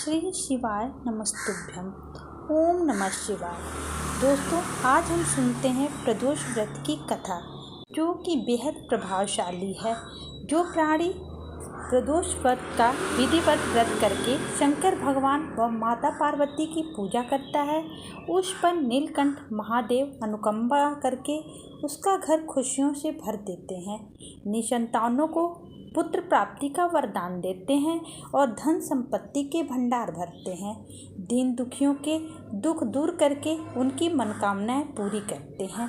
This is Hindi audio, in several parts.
श्री शिवाय नमस्तुभ्यम। ओम नमः शिवाय। दोस्तों, आज हम सुनते हैं प्रदोष व्रत की कथा, जो कि बेहद प्रभावशाली है। जो प्राणी प्रदोष व्रत का विधिवत व्रत करके शंकर भगवान व माता पार्वती की पूजा करता है, उस पर नीलकंठ महादेव अनुकंपा करके उसका घर खुशियों से भर देते हैं। निसंतानों को पुत्र प्राप्ति का वरदान देते हैं और धन संपत्ति के भंडार भरते हैं। दीन दुखियों के दुख दूर करके उनकी मनोकामनाएं पूरी करते हैं।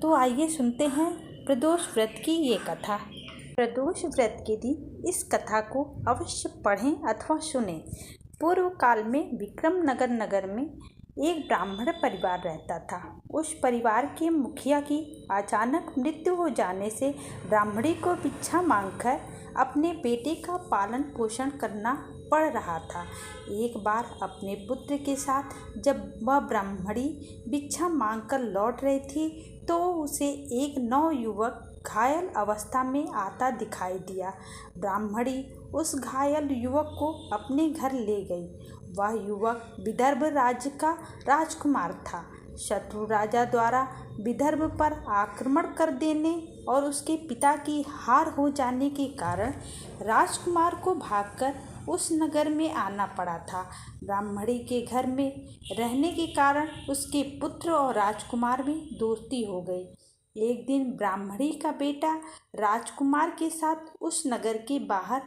तो आइए सुनते हैं प्रदोष व्रत की ये कथा। प्रदोष व्रत के दिन इस कथा को अवश्य पढ़ें अथवा सुनें। पूर्व काल में विक्रम नगर में एक ब्राह्मण परिवार रहता था। उस परिवार के मुखिया की अचानक मृत्यु हो जाने से ब्राह्मणी को भिक्षा मांगकर अपने बेटे का पालन पोषण करना पड़ रहा था। एक बार अपने पुत्र के साथ जब वह ब्राह्मणी भिक्षा मांगकर लौट रही थी, तो उसे एक नवयुवक घायल अवस्था में आता दिखाई दिया। ब्राह्मणी उस घायल युवक को अपने घर ले गई। वह युवक विदर्भ राज्य का राजकुमार था। शत्रु राजा द्वारा विदर्भ पर आक्रमण कर देने और उसके पिता की हार हो जाने के कारण राजकुमार को भागकर उस नगर में आना पड़ा था। ब्राह्मणी के घर में रहने के कारण उसके पुत्र और राजकुमार में दोस्ती हो गई। एक दिन ब्राह्मणी का बेटा राजकुमार के साथ उस नगर के बाहर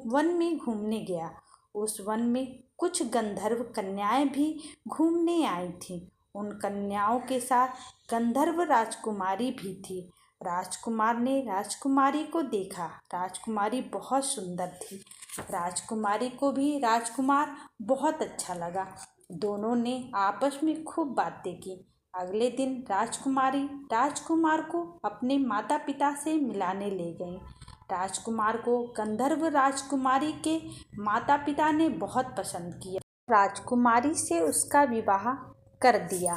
वन में घूमने गया। उस वन में कुछ गंधर्व कन्याएं भी घूमने आई थीं। उन कन्याओं के साथ गंधर्व राजकुमारी भी थी। राजकुमार ने राजकुमारी को देखा। राजकुमारी बहुत सुंदर थी। राजकुमारी को भी राजकुमार बहुत अच्छा लगा। दोनों ने आपस में खूब बातें की। अगले दिन राजकुमारी राजकुमार को अपने माता पिता से मिलाने ले गई। राजकुमार को गंधर्व राजकुमारी के माता पिता ने बहुत पसंद किया। राजकुमारी से उसका विवाह कर दिया।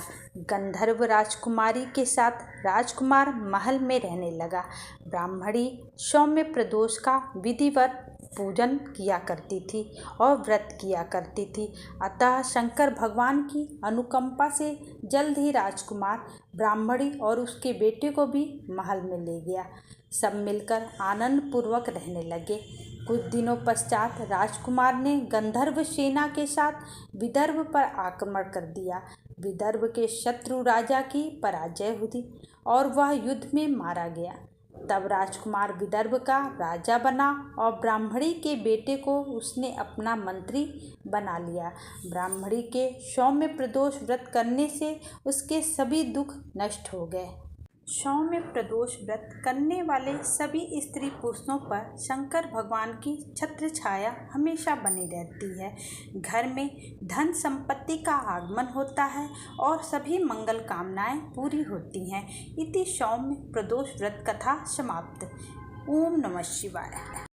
गंधर्व राजकुमारी के साथ राजकुमार महल में रहने लगा। ब्राह्मणी सौम्य प्रदोष का विधिवत पूजन किया करती थी और व्रत किया करती थी। अतः शंकर भगवान की अनुकंपा से जल्द ही राजकुमार ब्राह्मणी और उसके बेटे को भी महल में ले गया। सब मिलकर आनंद पूर्वक रहने लगे। कुछ दिनों पश्चात राजकुमार ने गंधर्व सेना के साथ विदर्भ पर आक्रमण कर दिया। विदर्भ के शत्रु राजा की पराजय हुई और वह युद्ध में मारा गया। तब राजकुमार विदर्भ का राजा बना और ब्राह्मणी के बेटे को उसने अपना मंत्री बना लिया। ब्राह्मणी के सौम्य प्रदोष व्रत करने से उसके सभी दुख नष्ट हो गए। सौम्य प्रदोष व्रत करने वाले सभी स्त्री पुरुषों पर शंकर भगवान की छत्र छाया हमेशा बनी रहती है। घर में धन संपत्ति का आगमन होता है और सभी मंगल कामनाएं पूरी होती हैं। इति सौम्य प्रदोष व्रत कथा समाप्त। ओम नमः शिवाय।